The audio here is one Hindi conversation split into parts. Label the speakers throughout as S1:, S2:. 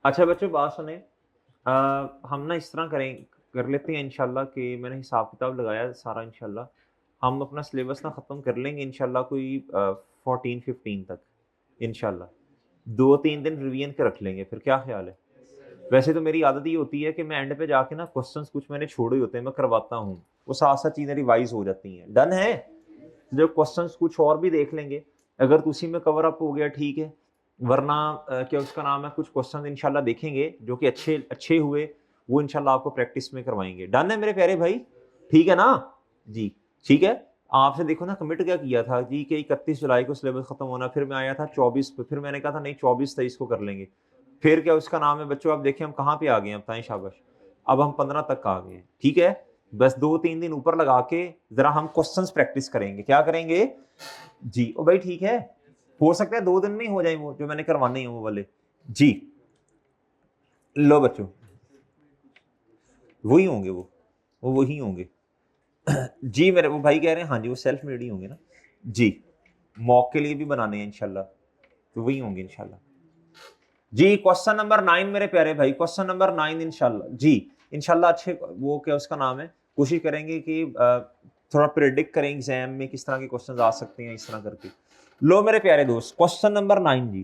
S1: अच्छा बच्चों बात सुने। हम ना इस तरह कर लेते हैं इंशाल्लाह कि मैंने हिसाब किताब लगाया सारा इंशाल्लाह। हम अपना सिलेबस ना ख़त्म कर लेंगे इंशाल्लाह कोई 14-15 तक इंशाल्लाह। 2-3 दिन रिवीजन के रख लेंगे, फिर क्या ख़्याल है? वैसे तो मेरी आदत ये होती है कि मैं एंड पे जाके ना क्वेश्चंस कुछ मैंने छोड़े होते हैं, मैं करवाता हूँ। वो साथ-साथ चीज़ें रिवाइज़ हो जाती हैं। डन है? जो क्वेश्चंस कुछ और भी देख लेंगे, अगर तो उसी में कवर अप हो गया ठीक है, वरना क्या उसका नाम है, कुछ क्वेश्चन इंशाल्लाह देखेंगे जो कि अच्छे अच्छे हुए, वो इंशाल्लाह आपको प्रैक्टिस में करवाएँगे। डन है मेरे प्यारे भाई? ठीक है ना? जी, ठीक है। आपसे देखो ना कमिट क्या किया था जी कि 31 जुलाई को सिलेबस खत्म होना, फिर मैं आया था 24 पे, फिर मैंने कहा था नहीं 24-23 को कर लेंगे। फिर क्या उसका नाम है बच्चों, अब देखिए हम कहाँ पे आ गए हैं, बताएँ शाबाश। अब हम 15 तक आ गए हैं, ठीक है? बस 2-3 दिन ऊपर लगा के ज़रा हम क्वेश्चंस प्रैक्टिस करेंगे। क्या करेंगे? जी, ओ भाई ठीक है। हो सकता है 2 दिन में ही हो जाए वो, जो मैंने करवाने हैं वो वाले। जी, लो बच्चों, वही होंगे वो वही होंगे। जी, मेरे वो भाई कह रहे हैं हाँ जी, वो सेल्फ मेड ही होंगे ना। जी, मॉक के लिए भी बनाने हैं इंशाल्लाह, तो वही होंगे इंशाल्लाह। जी, क्वेश्चन नंबर 9 मेरे प्यारे भाई, क्वेश्चन नंबर 9 इंशाल्लाह। जी, इंशाल्लाह अच्छे वो क्या उसका नाम है, कोशिश करेंगे कि थोड़ा प्रेडिक्ट करें एग्जाम में किस तरह के क्वेश्चंस आ सकते हैं इस तरह करके। लो मेरे प्यारे दोस्त, क्वेश्चन नंबर 9 जी।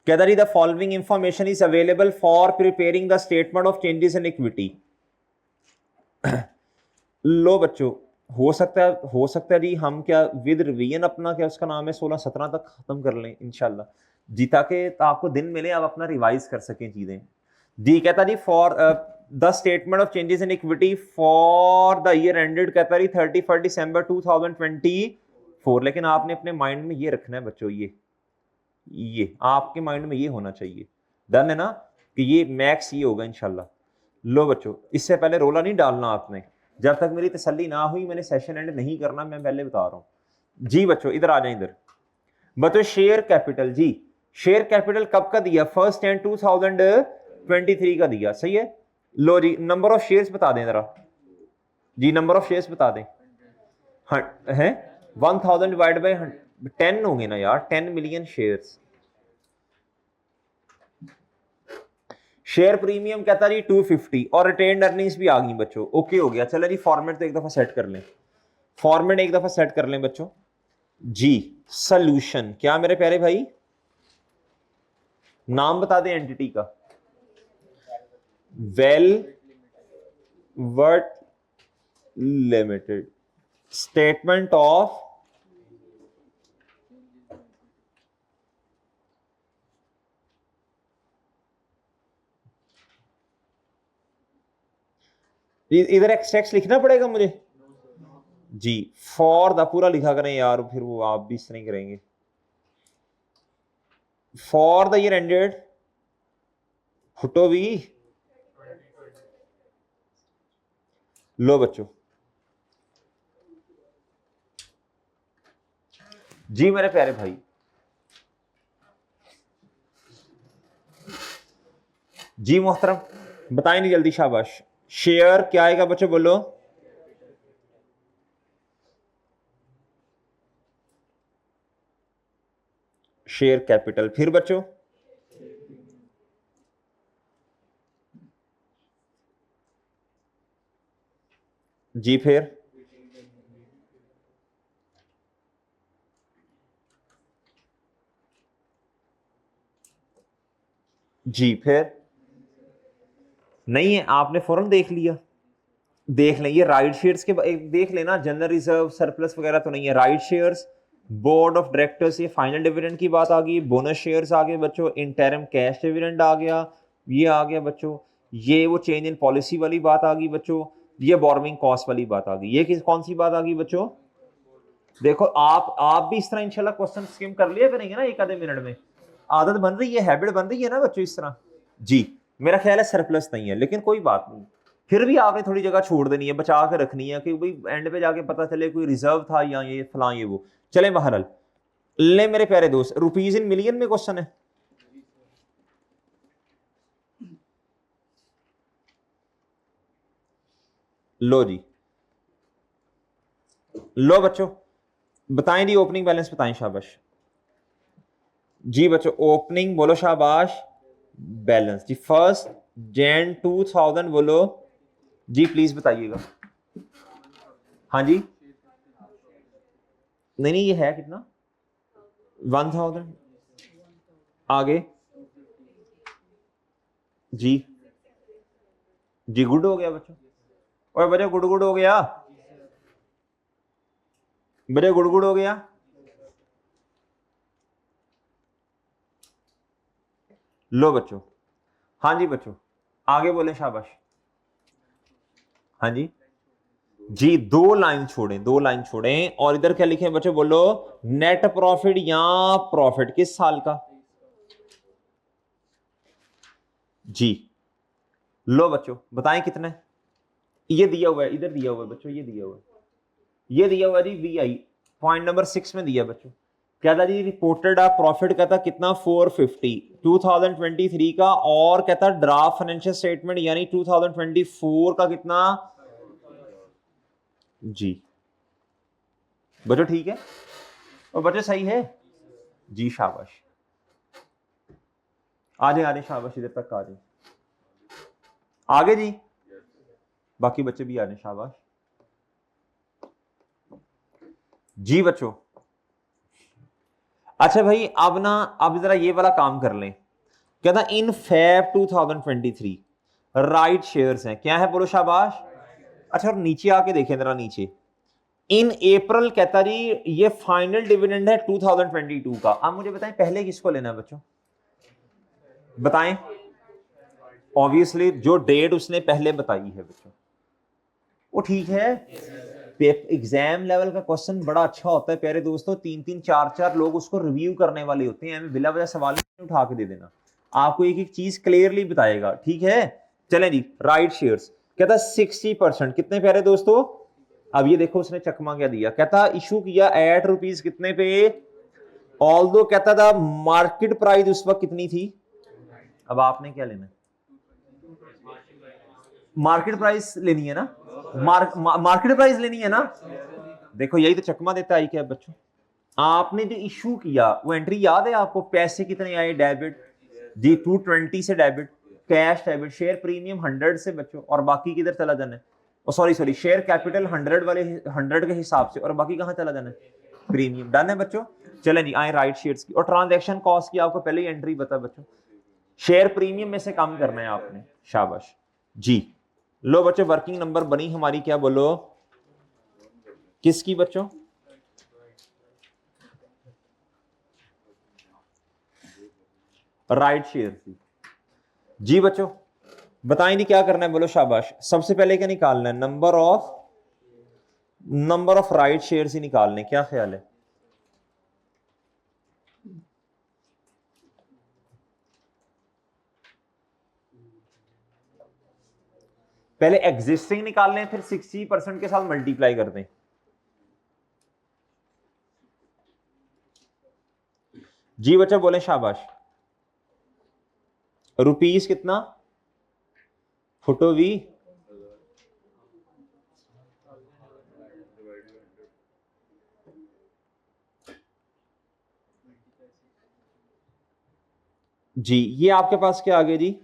S1: कहता जी the following information is available for preparing the statement of changes in equity. लो बच्चों, हो सकता है जी हम क्या विद रिवीजन अपना क्या उसका नाम है 16-17 तक खत्म कर लें इंशाल्लाह जी, ताकि आपको दिन मिले आप अपना रिवाइज कर सकें चीजें। जी कहता जी for the statement of changes in equity for the year ended कहता जी 31 दिसंबर 2024। लेकिन आपने अपने माइंड में ये रखना है बच्चों, ये आपके माइंड में ये होना चाहिए। डन है ना कि ये मैक्स ये होगा इंशाल्लाह। लो बच्चों, इससे पहले रोला नहीं डालना आपने, जब तक मेरी तसल्ली ना हुई मैंने सेशन एंड नहीं करना, मैं पहले बता रहा हूं जी। बच्चों इधर आ जाए, इधर बच्चों share capital G, share capital कब का दिया? 1 जनवरी 2023 का दिया, सही है। लो जी नंबर ऑफ शेयर्स बता दें जरा जी, नंबर ऑफ शेयर्स बता दें। है 1000 डिवाइड बाई 10 होंगे ना यार, 10 मिलियन शेयर्स। शेयर प्रीमियम कहता जी 250 और रिटेन्ड अर्निंग्स भी आ गई बच्चों। ओके हो गया, चलो जी फॉर्मेट तो एक दफा सेट कर लें, फॉर्मेट एक दफा सेट कर लें बच्चों जी। सोल्यूशन क्या मेरे प्यारे भाई, नाम बता दें एंटिटी का। Well worth limited, statement of इधर एक्सट्रैक्ट लिखना पड़ेगा मुझे जी। फॉर द पूरा लिखा करें यार, फिर वो आप भी इस तरह करेंगे। फॉर द ईयर एंडेड फुटो भी। लो बच्चों जी मेरे प्यारे भाई, जी मोहतरम बताएं नहीं जल्दी, शाबाश। शेयर क्या आएगा बच्चों बोलो? शेयर कैपिटल, फिर बच्चों जी, फिर जी, फिर नहीं है आपने फौरन देख लिया, देख लें ये राइट शेयर्स के एक देख लेना, जनरल रिजर्व सरप्लस वगैरह तो नहीं है। Right shares, board of directors, ये फाइनल डिविडेंड की बात आ गई, बोनस शेयर्स आ गए बच्चों, इंटरम कैश डिविडेंड आ गया, ये आ गया बच्चों, ये वो चेंज इन पॉलिसी वाली बात आ गई बच्चों, ये बोर्विंग कॉस्ट वाली बात आ गई। ये किस कौन सी बात आ गई बच्चों? देखो आप भी इस तरह इंशाल्लाह क्वेश्चन स्किम कर लिया करेंगे ना एक आधे मिनट में, आदत बन रही है, हैबिट बन रही है ना बच्चों इस तरह जी। मेरा ख्याल है सरप्लस नहीं है, लेकिन कोई बात नहीं, फिर भी आपने थोड़ी जगह छोड़ देनी है, बचा के रखनी है कि भाई एंड पे जाके पता चले कोई रिजर्व था या ये फलां ये वो। चले बहरहाल, ले मेरे प्यारे दोस्त, रुपीज इन मिलियन में क्वेश्चन है। लो जी, लो बच्चों बताएं जी, ओपनिंग बैलेंस बताएं, शाबाश। जी बच्चों ओपनिंग बोलो शाबाश, बैलेंस जी 1 जैन 2000 बोलो जी, प्लीज बताइएगा। हाँ जी, नहीं नहीं ये है कितना, 1000 आगे जी, जी गुड हो गया बच्चों, और बच्चों गुड गुड हो गया, बच्चों गुड गुड हो गया। लो बच्चों, हाँ जी बच्चों आगे बोले शाबाश। हाँ जी, जी 2 लाइन छोड़ें, 2 लाइन छोड़ें और इधर क्या लिखें बच्चों बोलो, नेट प्रॉफिट या प्रॉफिट किस साल का जी। लो बच्चों बताएं कितना है, ये दिया हुआ है, इधर दिया हुआ है बच्चों, ये दिया हुआ है, ये दिया हुआ है जी VI पॉइंट नंबर 6 में दिया बच्चों। क्या था जी, रिपोर्टेड प्रॉफिट का था कितना 450 2023 का, और कहता ड्राफ्ट फाइनेंशियल स्टेटमेंट यानी 2024 का कितना जी। बच्चों ठीक है, और बच्चों सही है जी, शाबाश आ जाए शाबाश, इधर तक आ जाए आगे जी, बाकी बच्चे भी आ जाए शाबाश जी बच्चों। अच्छा भाई अब ना, अब जरा ये वाला काम कर लें, कहता इन Feb 2023 राइट शेयर्स हैं, क्या है बोलो शाबाश। अच्छा और नीचे आके देखें जरा, नीचे इन अप्रैल कहता जी ये फाइनल डिविडेंड है 2022 का। अब मुझे बताएं पहले किसको लेना है बच्चों, बताएं, ऑब्वियसली जो डेट उसने पहले बताई है बच्चों वो ठीक है। एग्जाम लेवल का क्वेश्चन बड़ा अच्छा होता है प्यारे दोस्तों, 3-3 4-4 लोग उसको रिव्यू करने वाले होते हैं, हमें बिला वजह सवाल नहीं उठा के दे देना, आपको एक एक चीज क्लियरली बताएगा, ठीक है। चलें जी, राइट शेयर्स कहता 60%, कितने प्यारे दोस्तों, अब ये देखो उसने चकमा क्या दिया, कहता इशू किया एट रुपीज कितने पे, ऑल दो कहता था मार्केट प्राइस उस वक्त कितनी थी, अब आपने क्या लेना, मार्केट प्राइस लेनी है ना, मार्केट प्राइस लेनी है ना, देखो यही तो चकमा देता है क्या बच्चों। आपने जो इशू किया वो एंट्री याद है आपको, पैसे कितने आए डेबिट जी 220 से debit, cash debit, share premium 100 से बच्चों, और बाकी किधर चला जाना है, सॉरी सॉरी शेयर कैपिटल 100 वाले 100 के हिसाब से, और बाकी कहां चला जाना है प्रीमियम, डन है बच्चों। चलें जी आए राइट शेयर्स की, और ट्रांजैक्शन कॉस्ट की आपको पहले ही एंट्री बता बच्चों, शेयर प्रीमियम में से कम करना है आपने, शाबाश जी। लो बच्चों वर्किंग नंबर बनी हमारी, क्या बोलो किसकी बच्चों, राइट शेयर की जी बच्चों। बताएं नहीं क्या करना है बोलो शाबाश, सबसे पहले क्या निकालना है, नंबर ऑफ राइट शेयर्स ही निकालने, क्या ख्याल है, पहले एग्जिस्टिंग निकाल लें फिर 60% के साथ मल्टीप्लाई कर दें जी बच्चों, बोले शाबाश। रुपीस कितना फुटो वी, जी ये आपके पास क्या आ गया जी,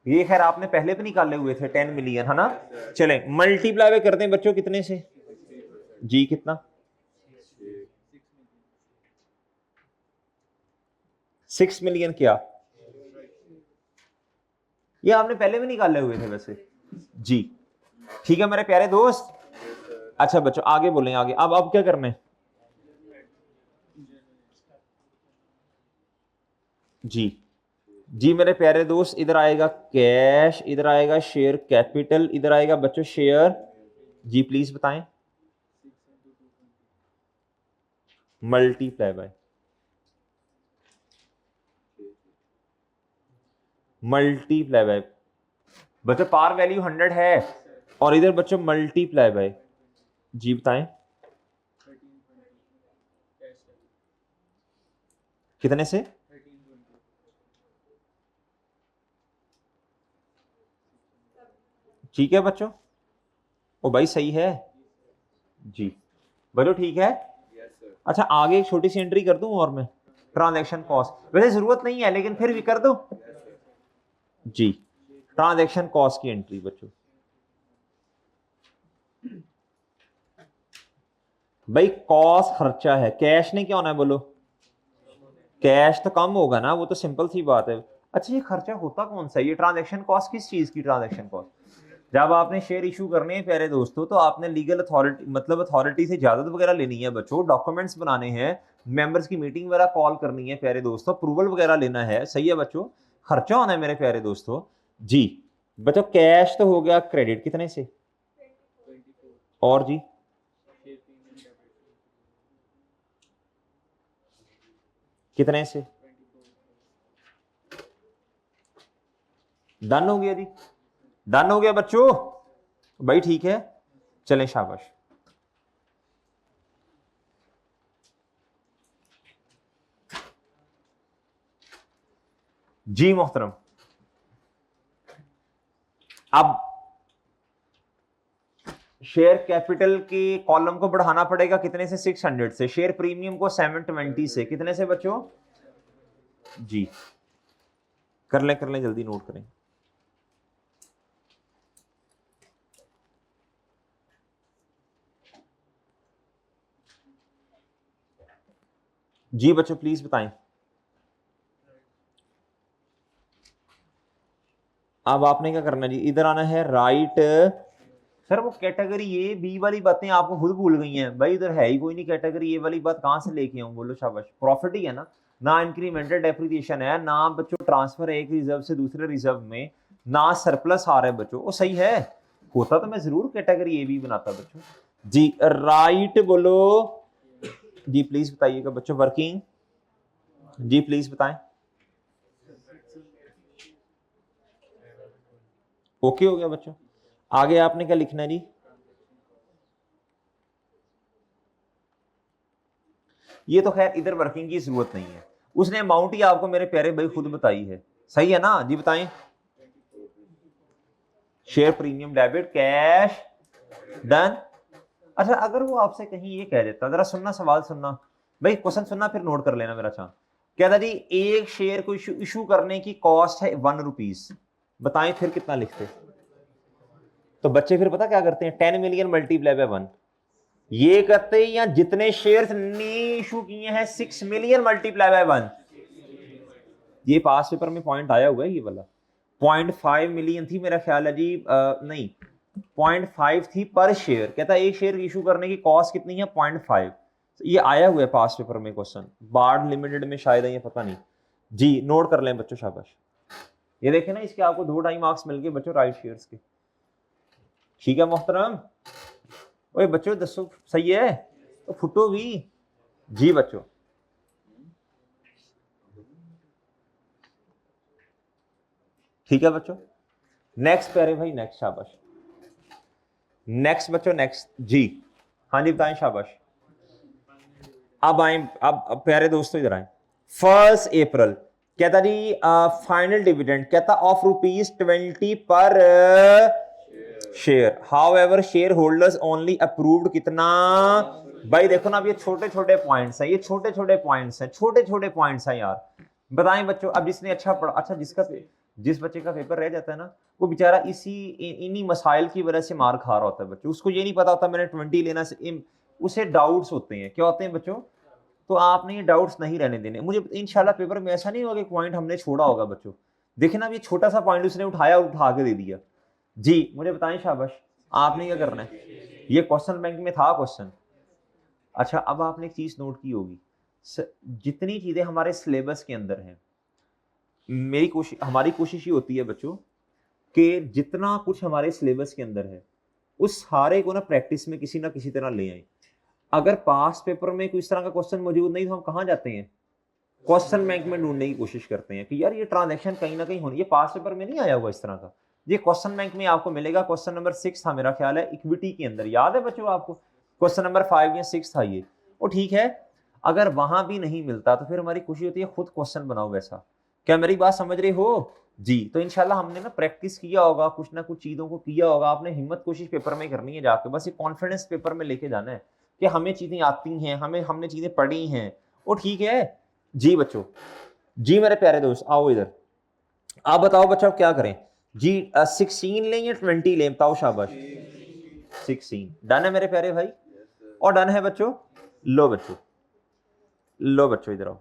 S1: ये खैर आपने पहले भी निकाले हुए थे 10 मिलियन है ना। चले मल्टीप्लाई कर दें बच्चों कितने से, जी कितना 6 मिलियन, क्या ये आपने पहले भी निकाले हुए थे वैसे जी, ठीक है मेरे प्यारे दोस्त। अच्छा बच्चों आगे बोलें, आगे अब क्या करना है जी, जी मेरे प्यारे दोस्त, इधर आएगा कैश, इधर आएगा शेयर कैपिटल, इधर आएगा बच्चों शेयर जी, प्लीज बताएं मल्टीप्लाई बाय, मल्टीप्लाई बाय बच्चों पार वैल्यू 100 है, और इधर बच्चों मल्टीप्लाई बाय जी बताएं कितने से, ठीक है बच्चों, ओ भाई सही है जी बच्चों, ठीक है। अच्छा आगे एक छोटी सी एंट्री कर दूं और मैं, ट्रांजैक्शन कॉस्ट, वैसे जरूरत नहीं है लेकिन फिर भी कर दो जी। ट्रांजैक्शन कॉस्ट की एंट्री बच्चों, भाई कॉस्ट खर्चा है, कैश ने क्या होना है बोलो, कैश तो कम होगा ना, वो तो सिंपल सी बात है। अच्छा ये खर्चा होता कौन सा है, ये ट्रांजैक्शन कॉस्ट किस चीज की, ट्रांजैक्शन कॉस्ट जब आपने शेयर इशू करने हैं प्यारे दोस्तों, तो आपने लीगल अथॉरिटी मतलब अथॉरिटी से इजाजत वगैरह लेनी है बच्चों, डॉक्यूमेंट्स बनाने हैं, मेंबर्स की मीटिंग वगैरह कॉल करनी है प्यारे दोस्तों, अप्रूवल वगैरह लेना है, सही है बच्चों, खर्चा होना है मेरे प्यारे दोस्तों जी। बच्चों कैश तो हो गया, क्रेडिट कितने से, और जी कितने से, डन हो गया जी, डन हो गया बच्चों, भाई ठीक है, चलें शाबाश। जी मोहतरम, अब शेयर कैपिटल के कॉलम को बढ़ाना पड़ेगा कितने से, 600 से, शेयर प्रीमियम को 720 से, कितने से बच्चों जी, कर लें जल्दी नोट करें। जी बच्चों प्लीज बताएं, अब आपने क्या करना है जी, इधर आना है राइट, सर वो कैटेगरी ए बी वाली बातें आपको खुद भूल गई हैं भाई, इधर है ही कोई नहीं कैटेगरी ए वाली बात, कहां से लेके आऊं बोलो, शाबाश, प्रॉफिट ही है ना इंक्रीमेंटल डेप्रिसिएशन है, ना बच्चों ट्रांसफर एक रिजर्व से दूसरे रिजर्व में, ना सरप्लस आ रहा है बच्चों, वो सही है, होता तो मैं जरूर कैटेगरी ए बी बनाता बच्चों जी, राइट बोलो जी, प्लीज बताइएगा बच्चों, वर्किंग जी प्लीज बताएं, ओके हो गया बच्चों, आगे आपने क्या लिखना है जी, ये तो खैर इधर वर्किंग की जरूरत नहीं है, उसने अमाउंट ही आपको मेरे प्यारे भाई खुद बताई है, सही है ना जी, बताएं, share premium debit cash done. अच्छा अगर वो आपसे कहीं ये कह देता, जरा सुनना सवाल सुनना भाई, क्वेश्चन सुनना फिर नोट कर लेना मेरा चांद, कहता जी एक शेयर को इशू करने की कॉस्ट है 1 रुपीज, बताएं फिर कितना लिखते, तो बच्चे फिर पता क्या करते हैं, 10 मिलियन मल्टीप्लाई बाय 1 ये करते हैं, या जितने शेयर्स ने इशू किए हैं 6 मिलियन मल्टीप्लाई बाय 1, ये पास पेपर में पॉइंट आया हुआ है ये वाला, 0.5 मिलियन थी मेरा ख्याल है जी, नहीं 0.5 थी पर शेयर, कहता है एक शेयर इशू करने की कॉस्ट कितनी है 0.5, ये आया हुआ है पास पेपर में क्वेश्चन, बार्ड लिमिटेड में शायद है, ये पता नहीं जी, नोट कर लें बच्चों शाबाश, ये देखें ना इसके आपको 2-2.5 मार्क्स मिल गए बच्चों राइट शेयर्स के, ठीक है मोहतरम, ओए बच्चों दसो सही है तो फुटो भी जी बच्चों, ठीक है बच्चों, नेक्स्ट प्यारे भाई, नेक्स्ट शाबाश, नेक्स्ट बच्चों नेक्स्ट जी, हाँ जी बताएं शाबाश, अब आए, अब प्यारे दोस्तों इधर आए, 1 अप्रैल कहता जी फाइनल डिविडेंड कहता ऑफ ₹20 पर share, how ever share holders only approved कितना, भाई देखो ना अब ये छोटे छोटे पॉइंट्स हैं, ये छोटे छोटे पॉइंट्स हैं, छोटे छोटे पॉइंट्स हैं यार, बताएं बच्चों, अब जिसने अच्छा पढ़ा, अच्छा जिस बच्चे का पेपर रह जाता है ना, वो बेचारा इन्हीं मसाइल की वजह से मार खा रहा होता है बच्चों, उसको ये नहीं पता होता मैंने 20 लेना से, उसे डाउट्स होते हैं, क्या होते हैं बच्चों, तो आपने ये डाउट्स नहीं रहने देने, मुझे इंशाल्लाह पेपर में ऐसा नहीं होगा कि पॉइंट हमने छोड़ा होगा बच्चों, देखे ना ये छोटा सा पॉइंट उसने उठा के दे दिया जी, मुझे बताएं शाबाश, आपने क्या करना है, ये क्वेश्चन बैंक में था क्वेश्चन। अच्छा अब आपने एक चीज नोट की होगी, जितनी चीजें हमारे सिलेबस के अंदर हैं, हमारी कोशिश ये होती है बच्चों कि जितना कुछ हमारे सिलेबस के अंदर है उस सारे को ना प्रैक्टिस में किसी ना किसी तरह ले आए, अगर पास पेपर में कोई इस तरह का क्वेश्चन मौजूद नहीं तो हम कहाँ जाते हैं, क्वेश्चन बैंक में ढूंढने की कोशिश करते हैं कि यार ये ट्रांजैक्शन कहीं ना कहीं होनी, ये पास पेपर में नहीं आया हुआ इस तरह का, ये क्वेश्चन बैंक में आपको मिलेगा, क्वेश्चन नंबर 6 था मेरा ख्याल है इक्विटी के अंदर, याद है बच्चों आपको, क्वेश्चन नंबर 5 या 6 था ये, वो ठीक है, अगर वहां भी नहीं मिलता तो फिर हमारी कोशिश होती है खुद क्वेश्चन बनाओ वैसा, क्या मेरी बात समझ रहे हो जी, तो इंशाल्लाह हमने ना प्रैक्टिस किया होगा, कुछ ना कुछ चीजों को किया होगा, आपने हिम्मत कोशिश पेपर में करनी है जाके, बस ये कॉन्फिडेंस पेपर में लेके जाना है कि हमें चीजें आती हैं, हमने चीजें पढ़ी हैं, वो ठीक है, जी बच्चों, जी मेरे प्यारे दोस्त आओ इधर। आप बताओ बच्चों क्या करें जी, 16 लें या 20 लें, बताओ शाबाश। 16 डन है मेरे प्यारे भाई, और डन है बच्चों। लो बच्चों, लो बच्चों इधर आओ।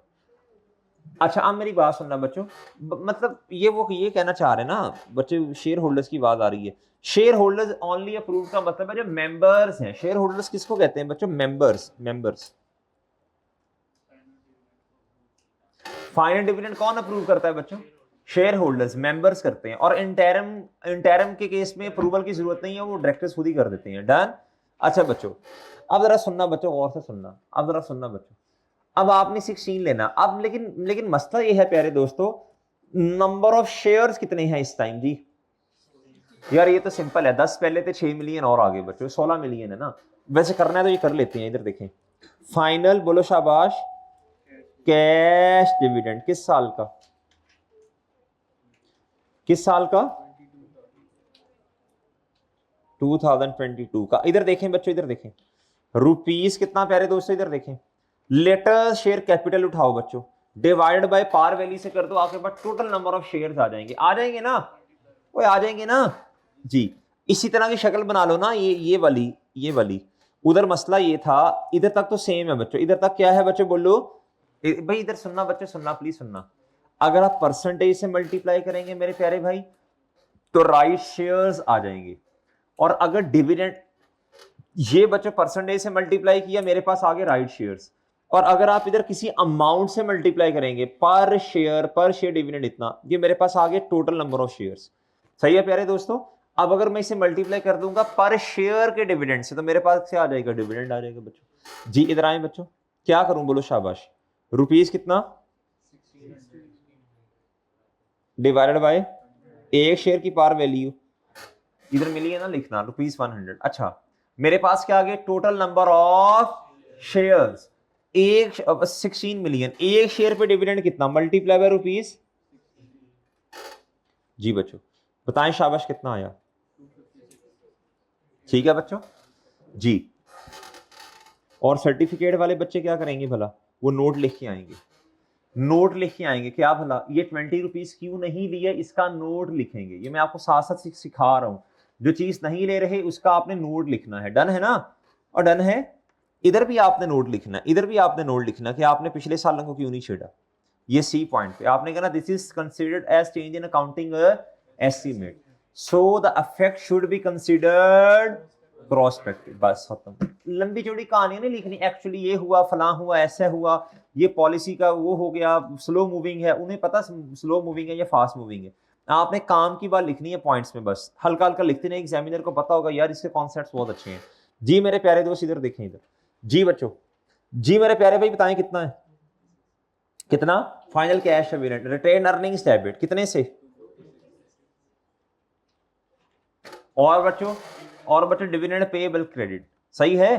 S1: अच्छा अब मेरी बात सुनना बच्चों, मतलब ये कहना चाह रहे हैं ना बच्चे, शेयर होल्डर्स की बात आ रही है। शेयर होल्डर्स ओनली अप्रूव का मतलब है जो मेंबर्स हैं। शेयर होल्डर्स किसको कहते हैं बच्चों? मेंबर्स। मेंबर्स। फाइनल डिविडेंड कौन अप्रूव करता है बच्चों? शेयर होल्डर्स, मेंबर्स करते हैं। और इंटरम के केस में अप्रूवल की जरूरत नहीं है, वो डायरेक्टर्स खुद ही कर देते हैं। डन। अच्छा बच्चों, अब जरा सुनना बच्चों, गौर से सुनना, अब जरा सुनना बच्चों। अब आपने 16 लेना अब, लेकिन लेकिन मसला ये है प्यारे दोस्तों, नंबर ऑफ शेयर्स कितने हैं इस टाइम जी? यार ये तो सिंपल है, 10 पहले थे, 6 मिलियन और आगे बच्चों 16 मिलियन है ना। वैसे करना है तो ये कर लेते हैं, इधर देखें। फाइनल बोलो शाबाश, कैश डिविडेंड किस साल का? किस साल का? 2022 का। इधर देखें बच्चों, इधर देखें, रुपीस कितना प्यारे दोस्तों, इधर देखें। लेटेस्ट शेयर कैपिटल उठाओ बच्चों, डिवाइडेड बाय पार वैल्यू से कर दो, आपके पास टोटल नंबर ऑफ शेयर्स आ जाएंगे। आ जाएंगे ना? वो आ जाएंगे ना जी। इसी तरह की शक्ल बना लो ना, ये वाली। उधर मसला ये था, इधर तक तो सेम है बच्चों। इधर तक क्या है बच्चों बोलो? भाई इधर सुनना बच्चों, सुनना प्लीज सुनना। अगर आप परसेंटेज से मल्टीप्लाई करेंगे मेरे प्यारे भाई, तो राइट शेयर्स आ जाएंगे। और अगर डिविडेंड, ये बच्चों परसेंटेज से मल्टीप्लाई किया, मेरे पास आ गए राइट शेयर्स। और अगर आप इधर किसी अमाउंट से मल्टीप्लाई करेंगे, पर शेयर डिविडेंड इतना, ये मेरे पास आ गए टोटल नंबर ऑफ शेयर्स। सही है प्यारे दोस्तों? अब अगर मैं इसे मल्टीप्लाई कर दूंगा पर शेयर के डिविडेंड से, तो मेरे पास क्या आ जाएगा? डिविडेंड आ जाएगा बच्चों। जी इधर आए बच्चों, क्या करूं बोलो शाबाश। रुपीस कितना डिवाइडेड बाय एक शेयर की पार वैल्यू, इधर मिली है ना, लिखना ₹100। अच्छा मेरे पास क्या आ गया? टोटल नंबर ऑफ शेयर्स एक 16 मिलियन। एक शेयर पे डिविडेंड कितना? Multiply by rupees. जी बच्चों बताएं शाबाश कितना आया? ठीक है बच्चों जी। और सर्टिफिकेट वाले बच्चे क्या करेंगे भला? वो नोट लिख के आएंगे। नोट लिख के आएंगे क्या भला? ये 20 रुपीज क्यों नहीं लिया, इसका नोट लिखेंगे। ये मैं आपको साथ साथ सिखा रहा हूं। जो चीज नहीं ले रहे उसका आपने नोट लिखना है। डन है ना? और डन है, इधर भी आपने नोट लिखना, इधर भी आपने नोट लिखना कि आपने पिछले सालों को क्यों नहीं छेड़ा। ये सी पॉइंट पे आपने कहना this is considered as change in accounting estimate, so the effect should be considered prospective. बस खत्म। लंबी चौड़ी कहानी नहीं लिखनी, एक्चुअली ये हुआ, फलां हुआ, ऐसा हुआ, ये पॉलिसी का वो हो गया, स्लो मूविंग है, उन्हें पता स्लो मूविंग है या फास्ट मूविंग है। आपने काम की बात लिखनी है पॉइंट्स में, बस हल्का हल्का लिखते नहीं, एग्जामिनर को पता होगा यार इसके कॉन्सेप्ट्स बहुत अच्छे हैं। जी मेरे प्यारे दोस्त इधर देखें, इधर जी बच्चों, जी मेरे प्यारे भाई बताएं कितना है? कितना? Final cash dividend retained earnings debit कितने से? और बच्चों डिविडेंड पेएबल क्रेडिट। सही है?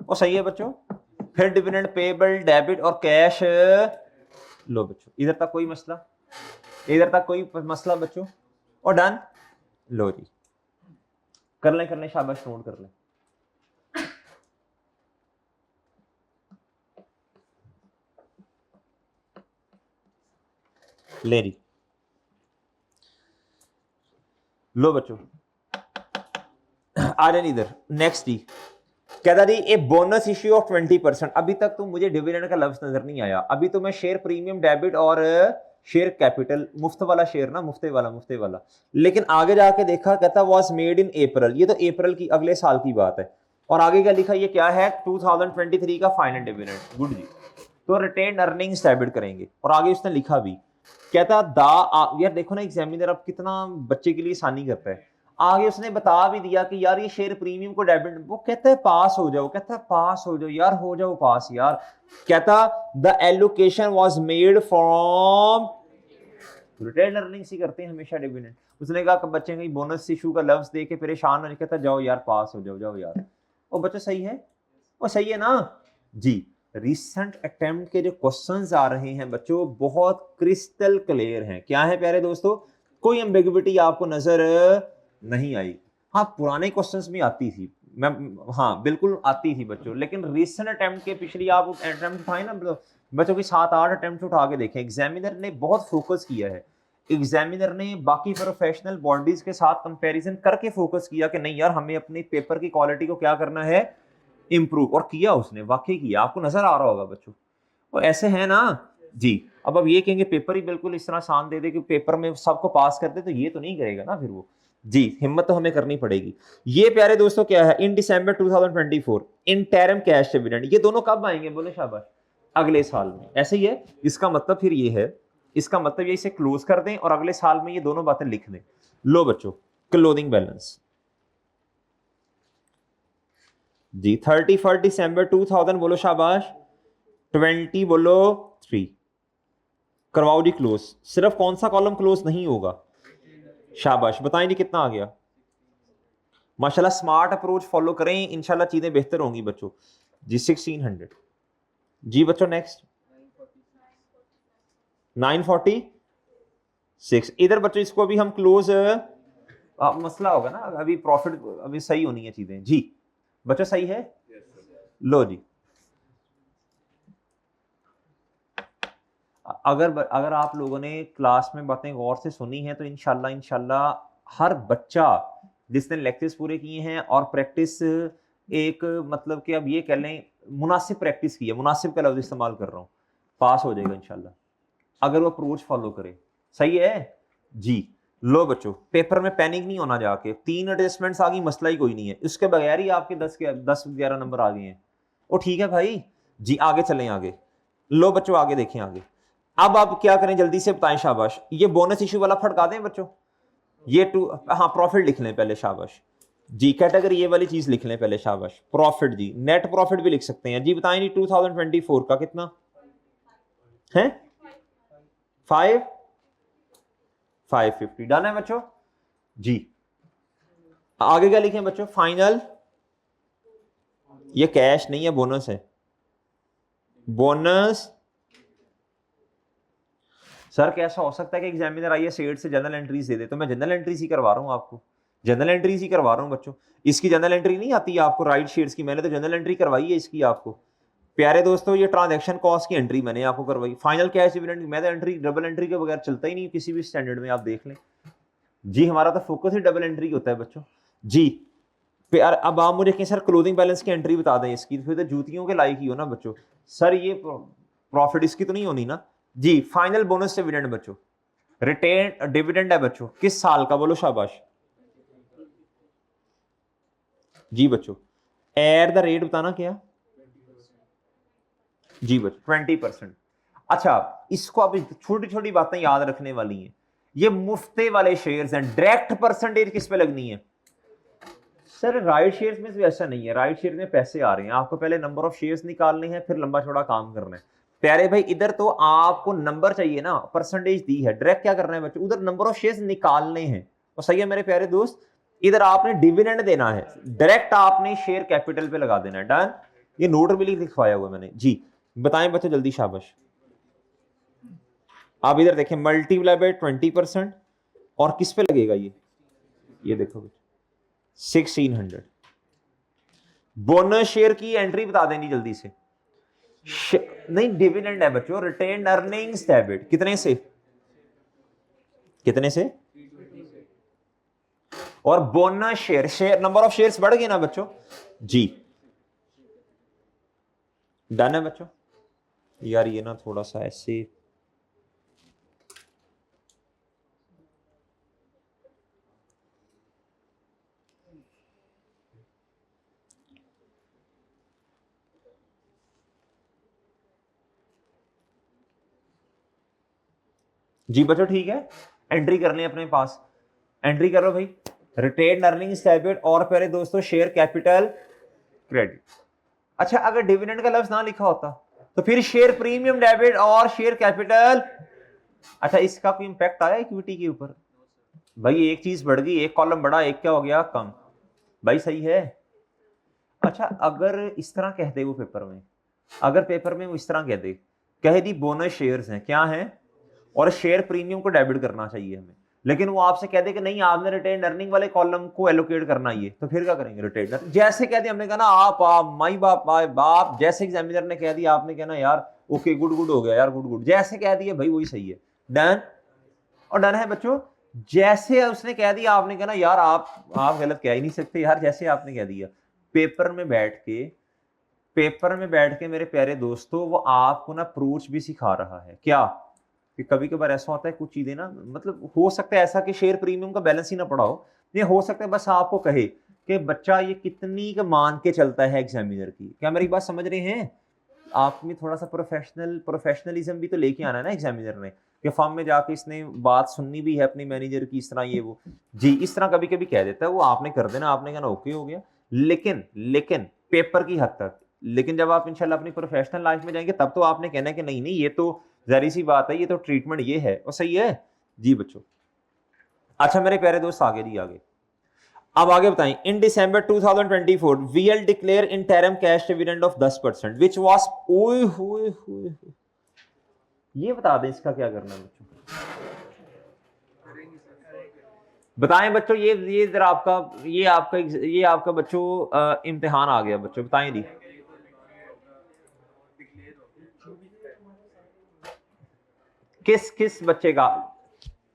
S1: और सही है बच्चों। फिर डिविडेंड पेएबल डेबिट और कैश। लो बच्चों इधर तक कोई मसला? इधर तक कोई मसला बच्चों? और डन। लो जी कर लें शाबाश, नोट कर लें। ले रही, लो बच्चों आ जाए इधर। नेक्स्ट जी कहता जी ए बोनस इश्यू ऑफ 20%। अभी तक तो मुझे डिविडेंड का लफ्ज नजर नहीं आया। अभी तो मैं शेयर प्रीमियम डेबिट और शेयर कैपिटल, मुफ्त वाला शेयर ना, मुफ्ते वाला। लेकिन आगे जाके देखा, कहता वाज मेड इन अप्रैल। ये तो अप्रैल की, अगले साल की बात है। और आगे क्या लिखा? ये क्या है? 2023 का फाइनल डिविडेंड। गुड जी। तो रिटेन अर्निंग्स डेबिट करेंगे। और आगे उसने लिखा भी, कहता यार देखो ना एग्जामिनर अब कितना बच्चे के लिए आसानी करता है। आगे उसने बता भी दिया कि यार ये शेयर प्रीमियम को डेबिट, वो कहता है पास हो जाओ, कहता है पास हो जाओ यार, हो जाओ पास यार। कहता the allocation was made from retain earnings ही करते हैं हमेशा डिविडेंड। उसने कहा बच्चे कहीं बोनस इशू का लफ्ज दे के परेशान होने, कहता जाओ यार पास हो जाओ, जाओ यार। वो बच्चा सही है? वो सही है ना जी। रिसेंट अटेम्प्ट के जो क्वेश्चंस आ रहे हैं बच्चों, बहुत क्रिस्टल क्लियर हैं। क्या है प्यारे दोस्तों? कोई एम्बिग्युइटी आपको नजर नहीं आई। हाँ पुराने क्वेश्चंस में आती थी, मैं हाँ बिल्कुल आती थी बच्चों, लेकिन रिसेंट अटेम्प्ट के पिछली आप अटेम्प्ट उठाए ना, बच्चों की 7-8 अटेम्प्ट उठा के देखें, एग्जामिनर ने बहुत फोकस किया है, एग्जामिनर ने बाकी प्रोफेशनल बॉडीज के साथ कंपैरिजन करके फोकस किया कि नहीं यार हमें अपनी पेपर की क्वालिटी को क्या करना है, इंप्रूव, और किया उसने, वाकई किया, आपको नजर आ रहा होगा बच्चों, और ऐसे है ना जी। अब ये कहेंगे पेपर ही बिल्कुल इस तरह आसान दे दे कि पेपर में सबको पास कर दे, तो ये तो नहीं करेगा ना फिर वो जी, हिम्मत तो हमें करनी पड़ेगी। ये प्यारे दोस्तों क्या है, इन दिसंबर 2024 इंटरिम कैश डिविडेंड, ये दोनों कब आएंगे, बोले शाबाश, अगले साल में, ऐसे ही है। इसका मतलब फिर ये है, इसका मतलब ये इसे क्लोज कर दें और अगले साल में ये दोनों बातें लिख दें। लो बच्चों, क्लोजिंग बैलेंस जी 31 दिसंबर 2000 बोलो शाबाश, 20 बोलो 3, करवाओ जी क्लोज। सिर्फ कौन सा कॉलम क्लोज नहीं होगा, शाबाश, बताएं जी कितना आ गया। माशाल्लाह स्मार्ट अप्रोच फॉलो करें, इंशाल्लाह चीजें बेहतर होंगी बच्चों जी। 1600 जी बच्चों, नेक्स्ट 946। इधर बच्चों इसको अभी हम क्लोज, मसला होगा ना अभी, प्रॉफिट अभी सही होनी है चीजें जी। बच्चों सही है, लो जी। अगर आप लोगों ने क्लास में बातें गौर से सुनी हैं तो इंशाल्लाह हर बच्चा जिसने लेक्चर्स पूरे किए हैं और प्रैक्टिस, एक मतलब कि अब ये कह लें मुनासिब प्रैक्टिस की है, मुनासिब का लफ्ज इस्तेमाल कर रहा हूँ, पास हो जाएगा इंशाल्लाह, अगर वो अप्रोच फॉलो करे। सही है जी। लो बच्चों, पेपर में पैनिक नहीं होना, जाके 3 एडजस्टमेंट्स आ गई, मसला ही कोई नहीं है, इसके बगैर ही आपके 10-11 नंबर आ गए हैं, वो ठीक है भाई जी। आगे चलें, आगे लो बच्चों, आगे देखें आगे। अब आप क्या करें, जल्दी से बताएं, शाबाश। ये बोनस इशू वाला फटका दें बच्चों, ये हाँ प्रॉफिट लिख लें पहले, शाबाश जी। कैटेगरी ये वाली चीज लिख लें पहले, शाबाश। प्रॉफिट जी, नेट प्रॉफिट भी लिख सकते हैं जी। बताएं जी 2024 का कितना है, 550 डन है बच्चों जी। आगे क्या लिखें बच्चों, फाइनल, ये कैश नहीं है, बोनस है, बोनस। सर कैसा हो सकता है कि एग्जामिनर आइए सेट से जनरल एंट्रीज दे दे, तो मैं जनरल एंट्रीज ही करवा रहा हूं आपको, जनरल एंट्रीज ही करवा रहा हूं बच्चों। इसकी जनरल एंट्री नहीं आती है आपको राइट शेयर्स की, मैंने तो जनरल एंट्री करवाई है इसकी आपको। प्यारे दोस्तों, ये ट्रांजैक्शन कॉस्ट की एंट्री मैंने आपको करवाई, फाइनल कैश डिविडेंड मैं तो एंट्री डबल एंट्री के बगैर चलता ही नहीं किसी भी स्टैंडर्ड में, आप देख लें जी। हमारा तो फोकस ही डबल एंट्री होता है बच्चों जी। यार अब आप मुझे कहें सर क्लोजिंग बैलेंस की एंट्री बता दें इसकी, फिर तो जूतियों के लायक ही हो ना बच्चों। सर ये प्रॉफिट इसकी तो नहीं होनी ना जी। फाइनल बोनस डिविडेंड बच्चों, रिटेन डिविडेंड है बच्चों, किस साल का, बोलो शाबाश जी बच्चों। एट द रेट बताना क्या जी बच्चों, 20%। अच्छा, इसको अब छोटी छोटी बातें याद रखने वाली हैं। ये मुफ्ते वाले शेयर्स हैं, डायरेक्ट परसेंटेज किस पे लगनी है सर, राइट शेयर्स में तो ऐसा नहीं है, राइट शेयर में पैसे आ रहे हैं, आपको पहले नंबर ऑफ शेयर्स निकालने हैं, फिर लंबा चौड़ा काम करना है। प्यारे भाई इधर तो आपको नंबर चाहिए ना, परसेंटेज दी है, डायरेक्ट क्या करना है बच्चों, उधर नंबर ऑफ शेयर्स निकालने हैं। और सही है मेरे प्यारे दोस्त, इधर आपने डिविडेंड देना है, डायरेक्ट आपने शेयर कैपिटल पे लगा देना है, डन। ये नोट भी लिखवाया हुआ मैंने जी। बताएं बच्चों जल्दी, शाबाश। आप इधर देखें, मल्टीप्लाई बाय 20%, और किस पे लगेगा ये देखो 1600। बोनस शेयर की एंट्री बता देनी जल्दी से। नहीं, डिविडेंड है बच्चों, रिटेन अर्निंग्स डेबिट, कितने से कितने से, और bonus share number of shares बढ़ गए ना बच्चों जी। डन है बच्चों। यार ये ना थोड़ा सा ऐसे, जी बच्चों ठीक है, एंट्री कर लें अपने पास, एंट्री करो भाई। रिटेन अर्निंग्स डेबिट और पहले दोस्तों शेयर कैपिटल क्रेडिट। अच्छा, अगर डिविडेंड का लफ्ज ना लिखा होता तो फिर शेयर प्रीमियम डेबिट और शेयर कैपिटल। अच्छा, इसका कोई इंपैक्ट आया इक्विटी के ऊपर भाई, एक चीज बढ़ गई, एक कॉलम बढ़ा, एक क्या हो गया कम, भाई सही है। अच्छा, अगर इस तरह कह दे वो पेपर में, अगर पेपर में वो इस तरह कह दे, कह दी बोनस शेयर्स हैं क्या हैं और शेयर प्रीमियम को डेबिट करना चाहिए हमें, लेकिन वो आपसे कह दे कि नहीं आपने रिटेन अर्निंग वाले कॉलम को एलोकेट करना ही है, तो फिर क्या करेंगे? रिटेन जैसे कह दिया हमने कहा ना आप माई बाप बाप, जैसे एग्जामिनर ने कह दिया आपने कहना यार ओके गुड गुड हो गया यार, गुड गुड, जैसे कह दिया भाई वही सही है, डन। और डन है बच्चों। जैसे उसने कह दिया आपने कहना यार आप गलत कह ही नहीं सकते यार, जैसे आपने कह दिया। पेपर में बैठ के मेरे प्यारे दोस्तों वो आपको ना अप्रोच भी सिखा रहा है। क्या कि कभी कभार ऐसा होता है कुछ चीजें ना, मतलब हो सकता है ऐसा कि शेयर प्रीमियम का बैलेंस ही ना पड़ा हो, ये हो सकता है बस आपको कहे कि बच्चा ये कितनी का मान के चलता है एग्जामिनर की। क्या मेरी बात समझ रहे हैं? आप में थोड़ा सा प्रोफेशनलिज्म भी तो लेके आना है ना एग्जामिनर ने, कि फॉर्म में जाके इसने बात सुननी भी है अपनी मैनेजर की, इस तरह ये वो जी इस तरह कभी कभी कह देता है, वो आपने कर देना, आपने कहना ओके हो गया, लेकिन लेकिन पेपर की हद तक। लेकिन जब आप इंशाल्लाह अपनी प्रोफेशनल लाइफ में जाएंगे तब तो आपने कहना है कि नहीं नहीं ये तो जहरी सी बात है, ये तो ट्रीटमेंट ये है और सही है जी बच्चों। अच्छा मेरे प्यारे दोस्त आगे जी आगे, अब आगे बताएं। In December 2024 VL declare interim cash dividend of 10% which was ओए होए होए, ये बता दें इसका क्या करना है बच्चों, बताएं बच्चों। ये जरा आपका बच्चों इम्तिहान आ गया बच्चों, बताएं जी। किस किस बच्चे का,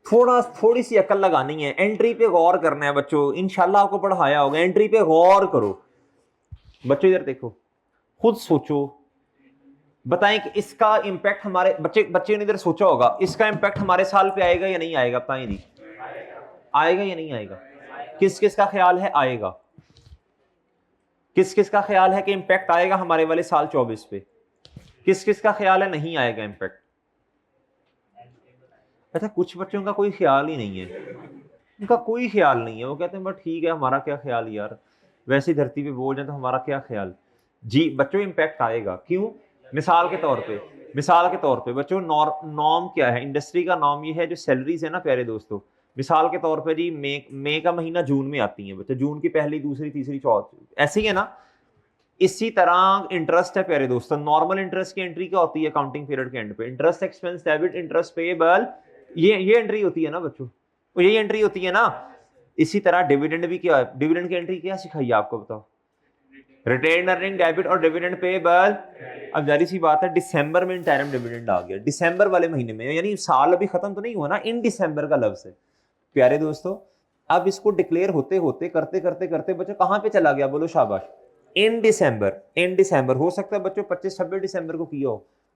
S1: थोड़ी सी अकल लगानी है, एंट्री पे गौर करना है बच्चों, इंशाल्लाह आपको पढ़ाया होगा, एंट्री पे गौर करो बच्चों, इधर देखो, खुद सोचो, बताएं कि इसका इंपैक्ट हमारे बच्चे ने इधर सोचा होगा, इसका इंपैक्ट हमारे साल पे आएगा या नहीं आएगा, बताएं जी, आएगा या नहीं आएगा? किस किस का ख्याल है आएगा? किस किस का ख्याल है कि इंपैक्ट आएगा हमारे वाले साल 24 पे? किस किस का ख्याल है नहीं आएगा इंपैक्ट? अच्छा कुछ बच्चों का कोई ख्याल ही नहीं है, उनका कोई ख्याल नहीं है, वो कहते हैं बट ठीक है हमारा क्या ख्याल यार, वैसी धरती पे बोल जाए तो हमारा क्या ख्याल। जी बच्चों इंपैक्ट आएगा, क्यों? मिसाल के तौर पे बच्चों नॉर्म क्या है, इंडस्ट्री का नॉर्म ये है, जो सैलरीज है ना प्यारे दोस्तों, मिसाल के तौर पे जी मई का महीना जून में आती है बच्चों, जून की पहली दूसरी तीसरी चौथी ऐसे ही है ना। इसी तरह इंटरेस्ट है प्यारे दोस्तों, नॉर्मल इंटरेस्ट की एंट्री क्या होती है अकाउंटिंग पीरियड के एंड पे? Interest expense debit interest payable, ये एंट्री होती है ना बच्चों, तो यही एंट्री होती है ना। इसी तरह डिविडेंड भी क्या है, डिविडेंड की एंट्री क्या सिखाई है आपको, बताओ? रिटेन अर्निंग डेबिट और डिविडेंड पेएबल। अब जारी सी बात है दिसंबर में इंटरिम डिविडेंड आ गया, दिसंबर वाले महीने में, यानी साल अभी खत्म तो नहीं हुआ ना, इन दिसंबर का लफ्ज है प्यारे दोस्तों। अब इसको डिक्लेयर होते होते करते करते करते बच्चों कहां पे चला गया, बोलो शाबाश? इन दिसंबर हो सकता है बच्चों 25-26 दिसंबर को किया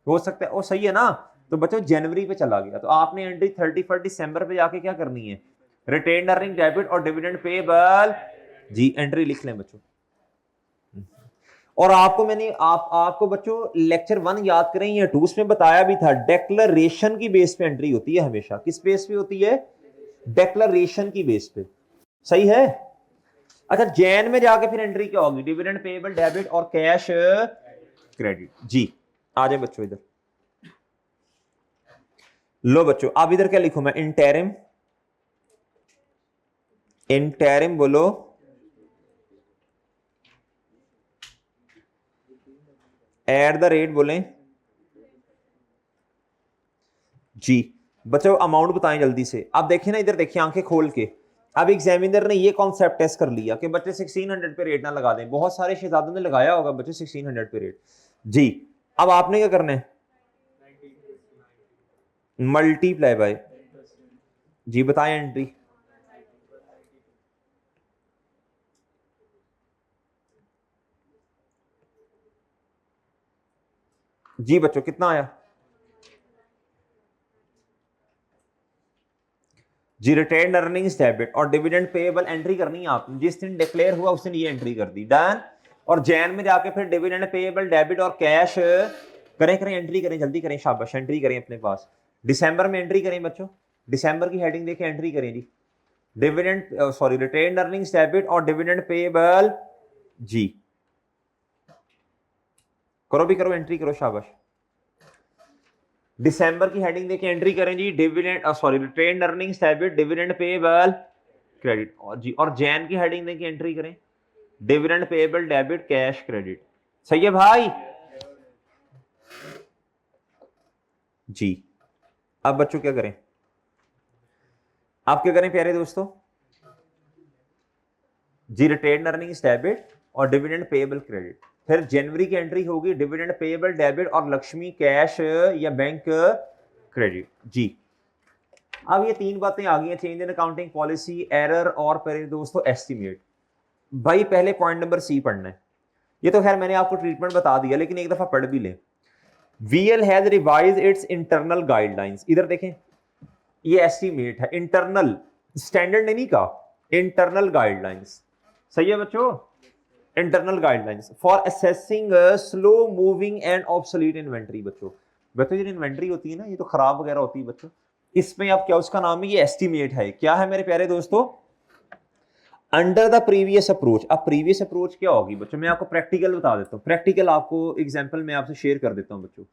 S1: हो सकता है, वो सही है ना। तो बच्चों जनवरी पे चला गया, तो आपने एंट्री 31 दिसंबर पे जाके क्या करनी है? रिटेन अर्निंग डेबिट और डिविडेंड पेएबल जी एंट्री लिख लें बच्चों। और आपको मैंने आपको बच्चों लेक्चर 1 याद करें या 2 उसमें बताया भी था, डेक्लरेशन की बेस पे एंट्री होती है हमेशा। किस बेस पे होती है? डेक्लरेशन की बेस पे, सही है। अच्छा जैन में जाके फिर एंट्री क्या होगी? डिविडेंड पेएबल डेबिट और कैश क्रेडिट जी। आ जाए बच्चों इधर, लो बच्चों अब इधर क्या लिखूं मैं? इंटरिम, इंटरिम बोलो, एट द रेट बोलें जी। बच्चों अमाउंट बताएं जल्दी से। अब देखिए ना इधर देखिए आंखें खोल के, अब एग्जामिनर ने ये कॉन्सेप्ट टेस्ट कर लिया कि बच्चे 1600 पे रेट ना लगा दें, बहुत सारे शहजादों ने लगाया होगा बच्चे 1600 पे रेट जी। अब आपने क्या करना है? मल्टीप्लाई बाय जी, बताएं एंट्री। जी बच्चों कितना आया जी? रिटेन अर्निंग्स डेबिट और डिविडेंड पेएबल एंट्री करनी है आपने, जिस दिन डिक्लेयर हुआ उस दिन ये एंट्री कर दी, डन। और जैन में जाके फिर डिविडेंड पेएबल डेबिट और कैश करें करें एंट्री करें, जल्दी करें शाबाश, एंट्री करें अपने पास। दिसंबर में एंट्री करें बच्चों, दिसंबर की हेडिंग देके एंट्री करें जी। Dividend sorry retain earnings debit और डिविडेंड पेएबल जी, करो भी करो, एंट्री करो शाबाश। दिसंबर की हेडिंग देके एंट्री करें जी, dividend sorry retain earnings debit dividend payable credit, और जी और जैन की हेडिंग देके एंट्री करें, dividend payable debit cash credit, सही है भाई जी। अब बच्चों क्या करें? आप क्या करें प्यारे दोस्तों जी, रिटेन अर्निंग डेबिट और डिविडेंड पेएबल क्रेडिट। फिर जनवरी की एंट्री होगी डिविडेंड पेएबल डेबिट और लक्ष्मी कैश या बैंक क्रेडिट जी। अब ये तीन बातें आ गई हैं, change in accounting policy, error और प्यारे दोस्तों एस्टिमेट। भाई पहले पॉइंट नंबर सी पढ़ना है, ये तो खैर मैंने आपको ट्रीटमेंट बता दिया लेकिन एक दफा पढ़ भी ले। VL has revise its internal guidelines, इधर देखें ये एस्टिमेट है, इंटरनल स्टैंडर्ड नहीं कहा, इंटरनल गाइडलाइंस, सही है बच्चों, internal guidelines for assessing slow moving and obsolete inventory. बच्चों बच्चों ये इन्वेंटरी होती है ना, ये तो खराब वगैरह होती है बच्चों, इसमें अब क्या उसका नाम है, ये एस्टिमेट है। क्या है मेरे प्यारे दोस्तों, अंडर द प्रीवियस अप्रोच। अब प्रीवियस अप्रोच क्या होगी बच्चों, मैं आपको प्रैक्टिकल बता देता हूँ, प्रैक्टिकल आपको एग्जांपल मैं आपसे शेयर कर देता हूँ बच्चों।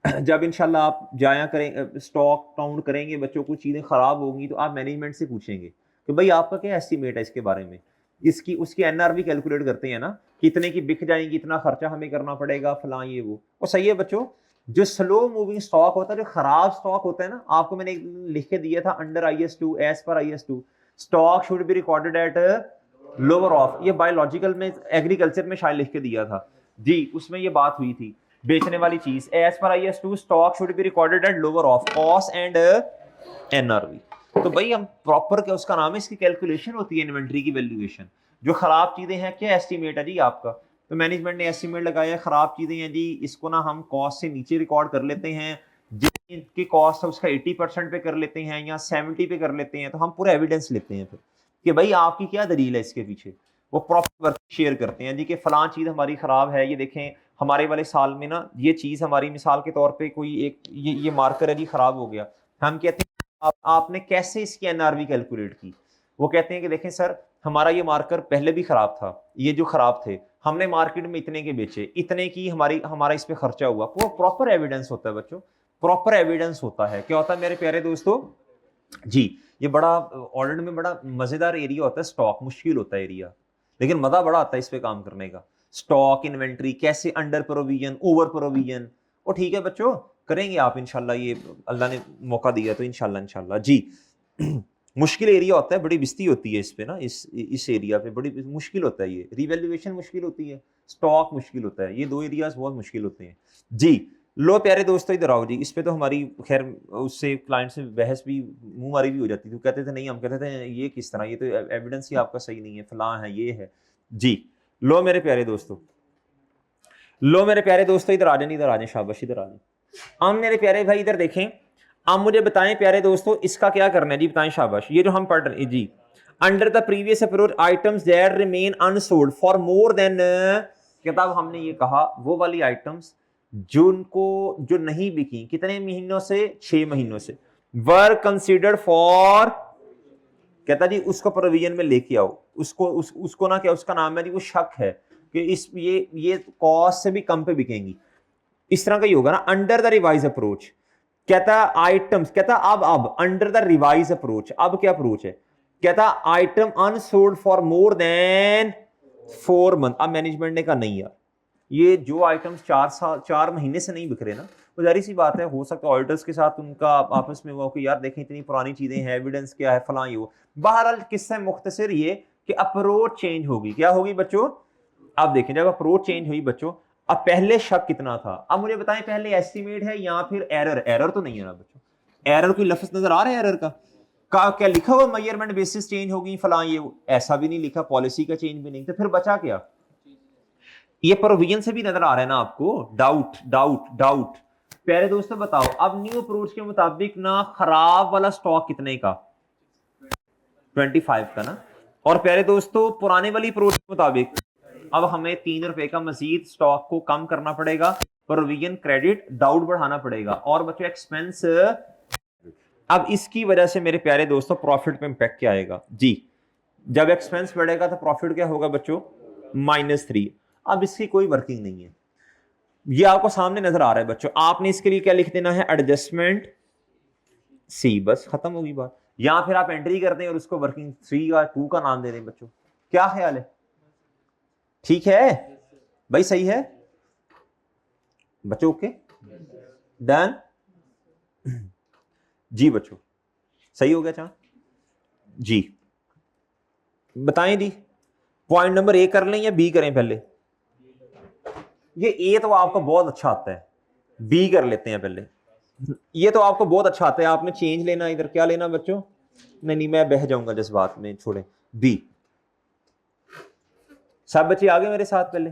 S1: जब इंशाल्लाह आप जाया करें स्टॉक काउंट करेंगे बच्चों, कुछ चीजें खराब होंगी तो आप मैनेजमेंट से पूछेंगे कि भाई आपका क्या एस्टिमेट है इसके बारे में, इसकी उसकी एनआरवी कैलकुलेट करते हैं ना, कितने की बिक जाएंगी, इतना खर्चा हमें करना पड़ेगा, फलां ये वो। और सही है बच्चों, जो स्लो मूविंग स्टॉक होता है, जो खराब स्टॉक होता है ना, आपको मैंने लिख के दिया था under IS2 as per IS2 stock should be recorded at lower of, ये बायोलॉजिकल में एग्रीकल्चर में शायद लिख के दिया था जी, उसमें ये बात हुई थी बेचने वाली चीज, as per IS2 stock should be recorded at lower of cost and NRV. तो भाई हम प्रॉपर क्या उसका नाम है, इसकी कैलकुलेशन होती है इन्वेंट्री की वैल्यूएशन। जो खराब चीजें हैं क्या एस्टिमेट है जी आपका, तो मैनेजमेंट ने एस्टिमेट लगाया, खराब चीजें हैं जी इसको ना हम कॉस्ट से नीचे रिकॉर्ड कर लेते हैं, जिसकी कॉस्ट है उसका 80% पे कर लेते हैं या 70 पे कर लेते हैं, तो हम पूरा एविडेंस लेते हैं फिर कि भाई आपकी क्या दलील है इसके पीछे, वो प्रॉपर वर्क शेयर करते हैं जी कि फलां चीज हमारी खराब है, ये देखें हमारे वाले साल में ना ये चीज हमारी मिसाल के तौर पे कोई एक ये मार्कर है जी खराब हो गया, हम कहते हैं आपने कैसे इसकी एनआरवी कैलकुलेट की, वो कहते हैं कि देखें सर हमारा ये मार्कर पहले भी खराब था, ये जो खराब थे हमने मार्केट में इतने के बेचे, इतने की हमारा इस पे खर्चा हुआ, वो प्रॉपर एविडेंस होता है बच्चों, प्रॉपर एविडेंस होता है। क्या होता है मेरे प्यारे दोस्तों जी, ये बड़ा ऑडिट में बड़ा मजेदार एरिया होता है, स्टॉक मुश्किल होता है एरिया, लेकिन मजा बड़ा आता है इस पे काम करने का। स्टॉक इन्वेंट्री कैसे अंडर प्रोविजन ओवर प्रोविजन, और ठीक है बच्चों करेंगे आप इंशाल्लाह, ये अल्लाह ने मौका दिया तो इंशाल्लाह इंशाल्लाह जी। मुश्किल एरिया होता है, बड़ी बिस्ती होती है इस पे ना, इस एरिया पे बड़ी मुश्किल होता है, ये रिवैल्यूएशन मुश्किल होती है, स्टॉक मुश्किल होता है, ये दो एरियाज बहुत मुश्किल होते हैं जी। लो प्यारे दोस्तों इधर आओ जी, इस पे तो हमारी खैर उससे क्लाइंट से बहस भी मुंह मारी भी हो जाती थी, कहते थे नहीं, हम कहते थे ये किस तरह, ये तो एविडेंस ही आपका सही नहीं है, फलां है ये है जी। लो मेरे प्यारे दोस्तों, लो मेरे प्यारे दोस्तों इधर आ जाए, इधर आ जाए, शाबाश इधर आ जाए। अब मेरे प्यारे भाई इधर देखें, अब मुझे बताएं प्यारे दोस्तों इसका क्या करना है जी, बताएं शाबाश। ये जो हम पढ़ रहे जी, under the previous approach items that remain unsold for more then, किताब हमने ये कहा वो वाली आइटम्स जिनको जो नहीं बिकी कितने महीनों से, 6 महीनों से, वर कंसिडर्ड फॉर, कहता जी उसको प्रोविजन में लेके आओ, उसको ना क्या उसका नाम है जी, वो शक है कि इस ये कॉस्ट से भी कम पे बिकेंगी, इस तरह का ही होगा ना अंडर द रिवाइज अप्रोच। कहता आइटम्स, कहता अब अंडर द रिवाइज अप्रोच, अब क्या अप्रोच है, कहता item unsold for more then 4 month. अब मैनेजमेंट ने कहा नहीं यार, ये जो आइटम्स 4 महीने से नहीं बिक रहे ना, वो जारी सी बात है, हो सकता है ऑडिटर्स के साथ उनका आपस में हुआ कि यार देखें इतनी पुरानी चीजें हैं, एविडेंस क्या है, फलां ये वो। बहरहाल किस्सा मुख्तसर ये कि अप्रोच चेंज होगी, क्या होगी बच्चों, अब देखें जब अप्रोच चेंज हुई बच्चों, अब पहले शक कितना था, अब मुझे बताएं पहले एस्टिमेट है या फिर एरर, एरर तो नहीं है ना बच्चों, एरर कोई लफ्ज नजर आ रहा है एरर का क्या लिखा हुआ मेजरमेंट बेसिस चेंज होगी फलां ये वो, ऐसा भी नहीं लिखा, पॉलिसी का चेंज भी नहीं, तो फिर बचा क्या, ये प्रोविजन से भी नजर आ रहा है ना आपको, डाउट डाउट डाउट। प्यारे दोस्तों बताओ अब न्यू अप्रोच के मुताबिक ना खराब वाला स्टॉक कितने का, 25 का ना, और प्यारे दोस्तों पुराने वाली अप्रोच के मुताबिक अब हमें 3 रुपए का मजीद स्टॉक को कम करना पड़ेगा, प्रोविजन क्रेडिट डाउट बढ़ाना पड़ेगा, और बच्चों एक्सपेंस। अब इसकी वजह से मेरे प्यारे दोस्तों प्रॉफिट पे इंपैक्ट क्या आएगा जी, जब एक्सपेंस बढ़ेगा तो प्रॉफिट क्या होगा बच्चों, -3। अब इसकी कोई वर्किंग नहीं है, ये आपको सामने नजर आ रहा है बच्चों, आपने इसके लिए क्या लिख देना है, एडजस्टमेंट सी, बस खत्म होगी बात। या फिर आप एंट्री कर दें और उसको वर्किंग 3 का 2 का नाम दे दें बच्चों, क्या ख्याल है, ठीक है भाई, सही है बच्चों, ओके डन जी बच्चों, सही हो गया चाह जी बताएं दी, पॉइंट नंबर ए कर लें या बी करें पहले? ये ए तो आपको बहुत अच्छा आता है, बी कर लेते हैं पहले। ये तो आपको बहुत अच्छा आता है, आपने चेंज लेना, इधर क्या लेना बच्चों? नहीं मैं बह जाऊंगा जिस बात में, छोड़े बी। सब बच्चे आगे मेरे साथ पहले,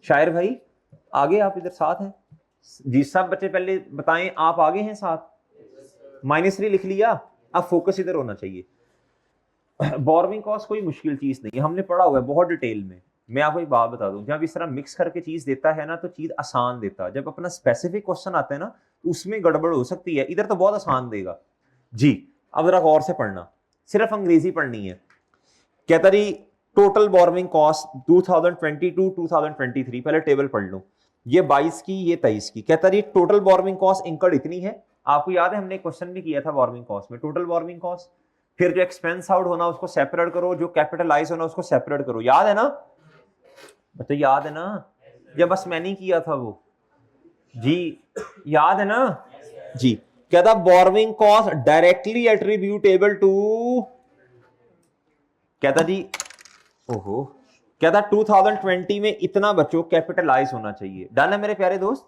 S1: शायर भाई आगे, आप इधर साथ हैं जी। सब बच्चे पहले बताएं आप आगे हैं साथ? -3 लिख लिया, अब फोकस इधर होना चाहिए। बोरोइंग कॉस्ट कोई मुश्किल चीज नहीं है, हमने पढ़ा हुआ है बहुत डिटेल में। मैं आपको एक बात बता दूं, जब इस तरह मिक्स करके चीज देता है ना तो चीज आसान देता है, जब अपना स्पेसिफिक क्वेश्चन आता है ना तो उसमें गड़बड़ हो सकती है। इधर तो बहुत आसान देगा जी। अब जरा गौर से पढ़ना, सिर्फ अंग्रेजी पढ़नी है। कहता जी टोटल बोरोइंग कॉस्ट 2022-2023, पहले टेबल पढ़ लो, ये 22 की ये 23 की। कहता जी टोटल बोरोइंग कॉस्ट इंकर्ड इतनी है। आपको याद है हमने क्वेश्चन भी किया था बोरोइंग कॉस्ट में, टोटल बोरोइंग कॉस्ट, फिर जो एक्सपेंस आउट होना उसको सेपरेट करो, जो कैपिटलाइज होना उसको सेपरेट करो, याद है ना? तो याद है ना? या बस मैंने किया था वो जी, याद है ना जी? कहता borrowing cost directly attributable to, कहता जी ओहो, कहता 2020 में इतना बच्चों कैपिटलाइज होना चाहिए। डन है मेरे प्यारे दोस्त?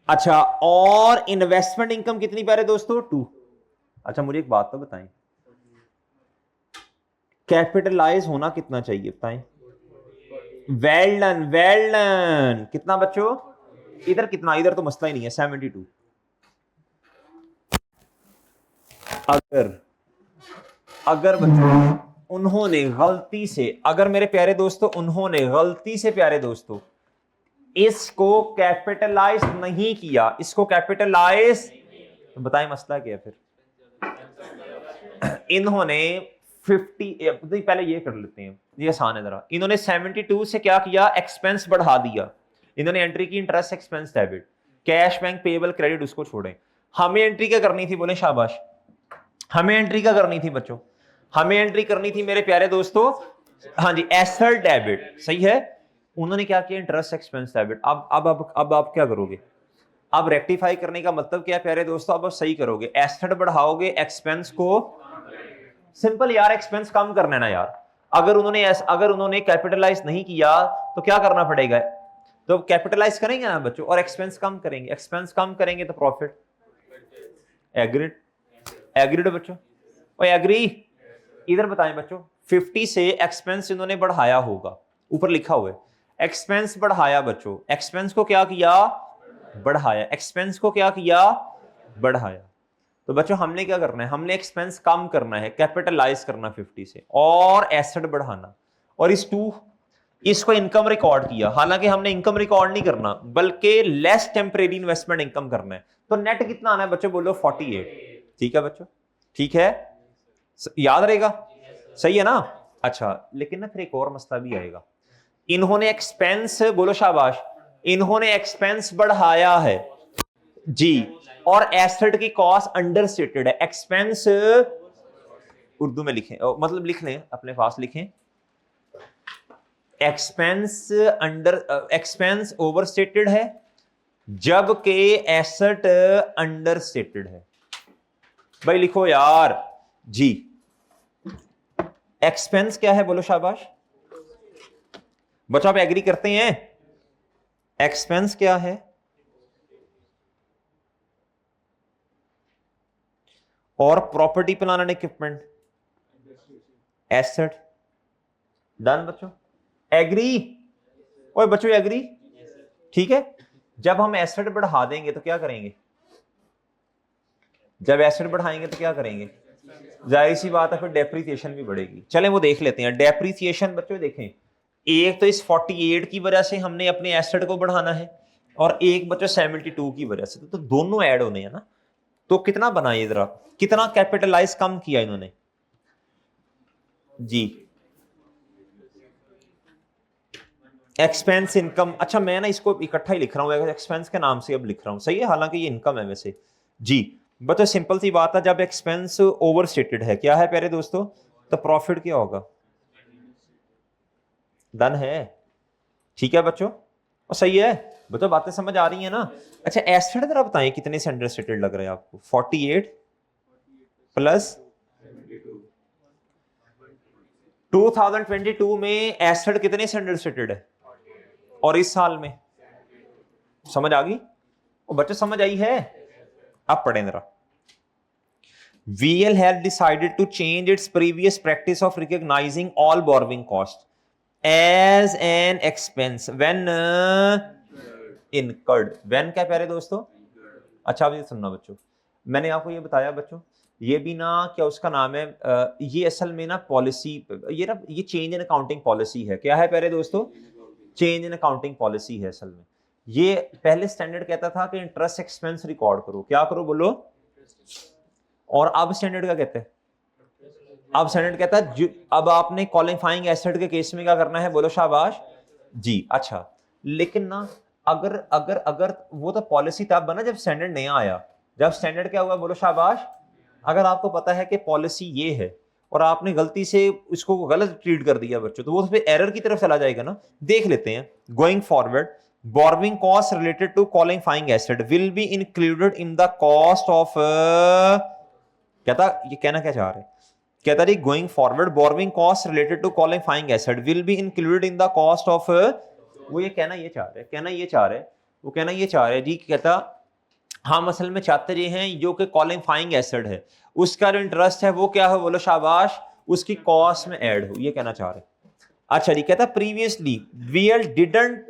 S1: अच्छा, और इन्वेस्टमेंट इनकम कितनी प्यारे दोस्तों? 2। अच्छा मुझे एक बात तो बताएं, कैपिटलाइज होना कितना चाहिए बताएं? Well done, well done. कितना बच्चों? इधर कितना? इधर तो मसला ही नहीं है, 72। अगर बच्चों उन्होंने गलती से, अगर मेरे प्यारे दोस्तों उन्होंने गलती से प्यारे दोस्तों इसको कैपिटलाइज नहीं किया, इसको कैपिटलाइज, तो बताएं मसला क्या है फिर? इन्होंने 50, पहले ये कर लेते हैं, ये आसान है जरा। इन्होंने 72 से क्या किया? एक्सपेंस बढ़ा दिया। इन्होंने एंट्री की interest expense debit, cash bank payable credit, उसको छोड़ें। हमें एंट्री क्या करनी थी? बोले शाबाश। हमें एंट्री क्या करनी थी बच्चों? हमें एंट्री करनी थी मेरे प्यारे दोस्तों, हाँ जी, एसेट डेबिट, सही है। उन्होंने क्या किया? Interest expense debit. अब आप क्या करोगे? अब रेक्टिफाई करने का मतलब क्या है प्यारे दोस्तों? अब आप सही करोगे, एसेट बढ़ाओगे, एक्सपेंस को, सिंपल यार, एक्सपेंस कम करना है ना यार। अगर उन्होंने कैपिटलाइज नहीं किया तो क्या करना पड़ेगा? तो कैपिटलाइज करेंगे ना बच्चों, और एक्सपेंस कम करेंगे, एक्सपेंस कम करेंगे तो प्रॉफिट। एग्रीड? एग्रीड बच्चों? और एग्री? इधर बताएं बच्चों, 50 से एक्सपेंस इन्होंने बढ़ाया होगा, ऊपर लिखा हुआ है एक्सपेंस बढ़ाया बच्चों। एक्सपेंस को क्या किया? बढ़ाया। एक्सपेंस को क्या किया? बढ़ाया। तो बच्चों हमने क्या करना है? हमने एक्सपेंस कम करना है, कैपिटलाइज करना 50 से, और एसेट बढ़ाना। और इसको इनकम रिकॉर्ड किया, हालांकि हमने इनकम रिकॉर्ड नहीं करना बल्कि लेस टेम्परेरी इन्वेस्टमेंट इनकम करना है। तो नेट कितना आना है बच्चों? बोलो 48। ठीक है बच्चों? ठीक है, याद रहेगा? सही है ना? अच्छा, लेकिन ना फिर एक और मसला भी आएगा। इन्होंने एक्सपेंस, बोलो शाबाश, इन्होंने एक्सपेंस बढ़ाया है जी, और एसेट की कॉस्ट अंडर स्टेटेड है। एक्सपेंस उर्दू में लिखें, मतलब लिख लें, अपने पास लिखें, एक्सपेंस ओवर स्टेटेड है जबकि एसेट अंडर स्टेटेड है। भाई लिखो यार जी, एक्सपेंस क्या है? बोलो शाबाश बच्चों, आप एग्री करते हैं? एक्सपेंस क्या है? और property plant and equipment asset. Done बच्चों? एग्री? ओए बच्चों एग्री? ठीक है। जब हम एसेट बढ़ा देंगे तो क्या करेंगे? जब एसेट बढ़ाएंगे तो क्या करेंगे? जाहिर सी बात है फिर डेप्रिसिएशन भी बढ़ेगी। चलें वो देख लेते हैं। डेप्रिसिएशन बच्चों देखें, एक तो इस 48 की वजह से हमने अपने एसेट को बढ़ाना है, और एक बच्चों 72 की वजह से, तो दोनों ऐड होने हैं ना। तो कितना बना ये जरा, कितना कैपिटलाइज कम किया इन्होंने जी? एक्सपेंस इनकम, अच्छा मैं ना इसको इकट्ठा ही लिख रहा हूं, एक्सपेंस के नाम से अब लिख रहा हूं, सही है, हालांकि ये इनकम है वैसे जी। बट सिंपल सी बात है, जब एक्सपेंस ओवर स्टेटेड है, क्या है प्यारे दोस्तों? तो प्रॉफिट क्या होगा? डन है? ठीक है बच्चों, और सही है बच्चों, बातें समझ आ रही है ना? अच्छा एसेट जरा बताएं कितने से अंडर स्टेटेड लग रहा है आपको? 48 प्लस 2022 में एसेट कितने से अंडरस्टेटेड है और इस साल में? समझ आ गई? और बच्चों समझ आई है? अब पढ़ें जरा। VL has decided to change its previous practice of recognizing all borrowing cost as an expense when incurred. When क्या प्यारे दोस्तों? अच्छा अब ये सुनना बच्चों, मैंने आपको ये बताया बच्चों, ये भी ना क्या उसका नाम है, ये असल में ना पॉलिसी, ये चेंज इन अकाउंटिंग पॉलिसी है। क्या है प्यारे दोस्तों? चेंज इन अकाउंटिंग पॉलिसी है असल में। ये पहले स्टैंडर्ड कहता था कि इंटरेस्ट एक्सपेंस रिकॉर्ड करो, क्या करो बोलो, और अब स्टैंडर्ड क्या कहते हैं? अब स्टैंडर्ड कहता है अब आपने क्वालिफाइंग एसेट के केस में क्या करना है, बोलो शाबाश जी। अच्छा, लेकिन ना अगर अगर अगर वो तो पॉलिसी तब बना जब स्टैंडर्ड नया आया। जब स्टैंडर्ड क्या हुआ, बोलो शाबाश। अगर आपको पता है कि पॉलिसी ये है और आपने गलती से इसको गलत ट्रीट कर दिया बच्चों, तो वो तो फिर एरर की तरफ चला जाएगा ना। देख लेते हैं। Going forward, borrowing costs related to qualifying asset will be included in the cost of कहता, ये कहना क्या चाह रहे, कहता जी going forward borrowing costs related to qualifying asset will be included in the cost of वो ये कहना ये चाह रहे, कहना ये चाह रहे, वो कहना ये चाह रहे जी, कहता हम असल में चाहते ये हैं जो कि क्वालिफाइंग एसेट है उसका जो इंटरेस्ट है वो क्या हो, बोलो शाबाश, उसकी कॉस्ट में ऐड हो, ये कहना चाह रहे। अच्छा जी, कहता previously VL didn't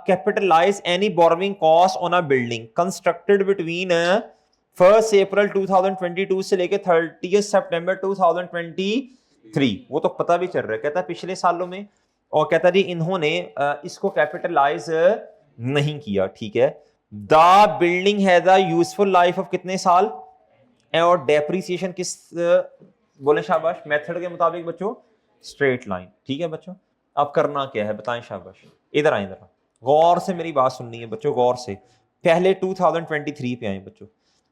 S1: capitalise any borrowing cost on a building constructed between 1 April 2022 से लेके 30 सितंबर 2023। वो तो पता भी चल रहा है, कहता पिछले सालों में, और कहता जी इन्होंने इसको कैपिटलाइज नहीं किया, ठीक है। The building has a useful life of कितने साल, और डेप्रिसिएशन किस बोले शाबाश मेथड के मुताबिक बच्चों, स्ट्रेट लाइन, ठीक है बच्चों। अब करना क्या है बताएं शाबाश, इधर आए, इधर गौर से मेरी बात सुननी है बच्चों, गौर से। पहले 2023 पे आए बच्चों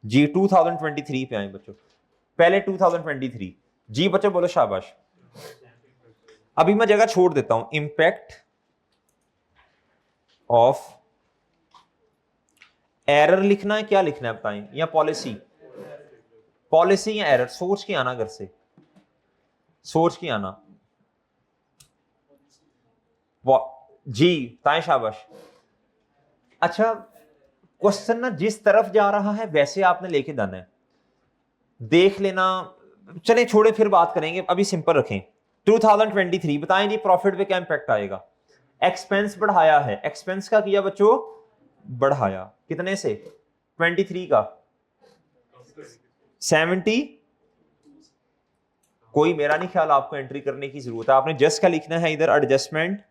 S1: जी, 2023 पे आए बच्चों, पहले 2023 जी बच्चों, बोलो शाबाश। अभी मैं जगह छोड़ देता हूं, इंपैक्ट ऑफ एरर लिखना है, क्या लिखना है बताएं, या पॉलिसी, पॉलिसी या एरर, सोच के आना, घर से सोच के आना जी, ताए शाबाश। अच्छा, क्वेश्चन ना जिस तरफ जा रहा है वैसे आपने लेके जाना है, देख लेना। चले छोड़े, फिर बात करेंगे, अभी सिंपल रखें। 2023 बताएं जी, प्रॉफिट पे क्या इंपैक्ट आएगा? एक्सपेंस बढ़ाया है, एक्सपेंस का किया बच्चों, बढ़ाया, कितने से? 23 का 70। कोई मेरा नहीं ख्याल आपको एंट्री करने की जरूरत है, आपने जस्ट का लिखना है इधर, एडजस्टमेंट,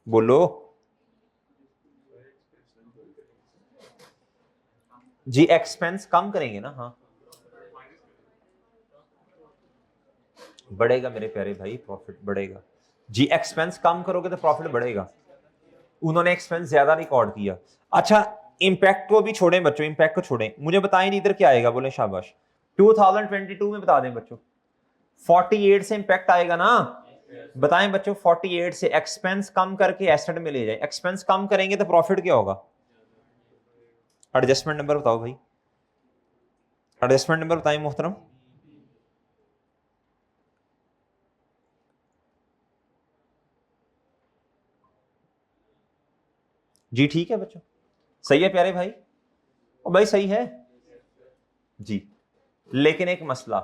S1: बोलो जी, एक्सपेंस कम करेंगे ना, हाँ बढ़ेगा मेरे प्यारे भाई, प्रॉफिट बढ़ेगा जी। एक्सपेंस कम करोगे तो प्रॉफिट बढ़ेगा, उन्होंने एक्सपेंस ज्यादा रिकॉर्ड किया। अच्छा, इंपैक्ट को भी छोड़ें बच्चों, इंपैक्ट को छोड़ें, मुझे बताएं इधर क्या आएगा, बोले शाबाश। 2022 में बता दें बच्चों, 48 से इंपैक्ट आएगा ना, बताएं बच्चों। 48 से एक्सपेंस कम करके एसेट में ले जाए, एक्सपेंस कम करेंगे तो प्रॉफिट क्या होगा? एडजस्टमेंट नंबर बताओ भाई, एडजस्टमेंट नंबर बताएं मोहतरम। जी ठीक है बच्चों, सही है प्यारे भाई, और भाई सही है जी। लेकिन एक मसला,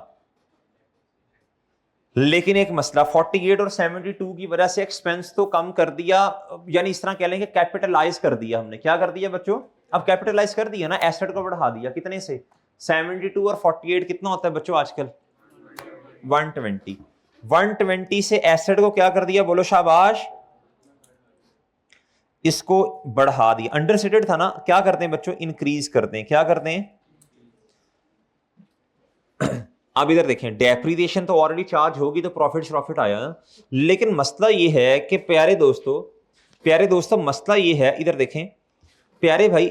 S1: 48 और 72 की वजह से एक्सपेंस तो कम कर दिया, यानी इस तरह कह लेंगे कैपिटलाइज कर दिया हमने। क्या कर दिया बच्चों? अब कैपिटलाइज कर दिया ना, एसेट को बढ़ा दिया, कितने से? 72 और 48 कितना होता है बच्चों आजकल? 120। 120 से एसेट को क्या कर दिया, बोलो शाबाश, इसको बढ़ा दिया। अंडरस्टेटेड था ना, क्या करते हैं बच्चों, इंक्रीज करते हैं, क्या करते हैं? अब इधर देखें, डेप्रिसिएशन तो ऑलरेडी चार्ज होगी तो प्रॉफिट आया ना। लेकिन मसला ये है कि प्यारे दोस्तों मसला ये है, इधर देखें प्यारे भाई,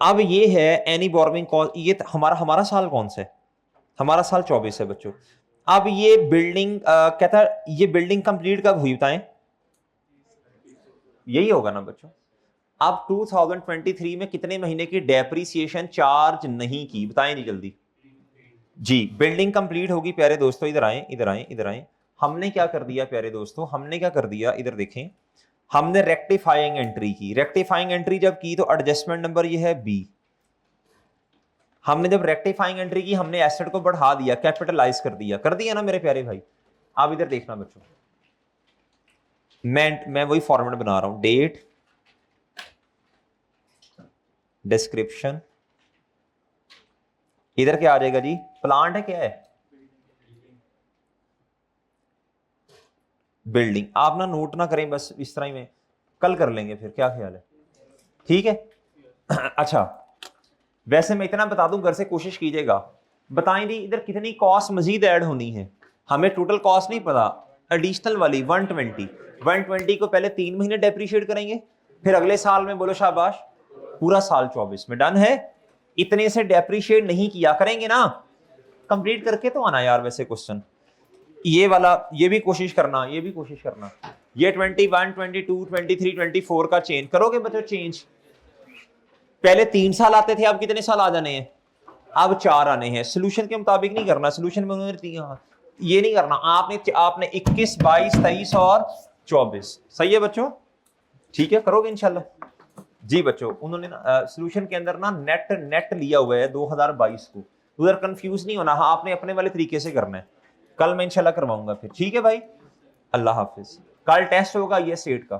S1: अब ये है एनी बोरोइंग कॉस्ट, ये हमारा साल कौन सा है? हमारा साल 24 है बच्चों। अब ये बिल्डिंग कहता है, ये बिल्डिंग कंप्लीट कब हुई बताएं? यही होगा ना बच्चों। अब 2023 में कितने महीने की डेप्रिसिएशन चार्ज नहीं की, बताएं जी जल्दी जी। बिल्डिंग कंप्लीट होगी प्यारे दोस्तों, इधर आए, हमने क्या कर दिया प्यारे दोस्तों, हमने क्या कर दिया, इधर देखें, हमने रेक्टिफाइंग एंट्री की। रेक्टिफाइंग एंट्री जब की तो एडजस्टमेंट नंबर ये है बी। हमने जब रेक्टिफाइंग एंट्री की, हमने एसेट को बढ़ा दिया, कैपिटलाइज कर दिया ना मेरे प्यारे भाई। आप इधर देखना बच्चों, मैं वही फॉर्मेट बना रहा हूं, डेट, डिस्क्रिप्शन, इधर क्या आ जाएगा जी, प्लांट है, क्या है, बिल्डिंग। आप ना नोट ना करें, बस इस तरह ही में कल कर लेंगे फिर, क्या ख्याल है, ठीक है। अच्छा, वैसे मैं इतना बता दूं, घर से कोशिश कीजिएगा, बताएं दी इधर कितनी कॉस्ट मजीद ऐड होनी है। हमें टोटल कॉस्ट नहीं पता, एडिशनल वाली 120 को पहले 3 महीने डेप्रीशिएट करेंगे, फिर अगले साल में बोलो शाबाश पूरा साल 24 में, डन है। इतने से डेप्रीशिएट नहीं किया करेंगे ना, कंप्लीट करके तो आना यार वैसे क्वेश्चन, ये वाला, ये भी कोशिश करना, ये भी कोशिश करना, ये 21, 22, 23, 24 का चेंज करोगे बच्चों। चेंज पहले 3 साल आते थे, अब कितने साल आ जाने हैं, अब 4 आने हैं। सोल्यूशन के मुताबिक नहीं करना, सोल्यूशन में ये नहीं करना, आपने 21, 22, 23 और 24, सही है बच्चों, ठीक है, करोगे इंशाल्लाह जी बच्चों। उन्होंने सोल्यूशन के अंदर ना नेट लिया हुआ है 2022 को, उधर कंफ्यूज नहीं होना, हाँ आपने अपने वाले तरीके से करना है। कल मैं इंशाल्लाह करवाऊंगा फिर, ठीक है भाई, अल्लाह हाफिज। कल टेस्ट होगा ये सेट का।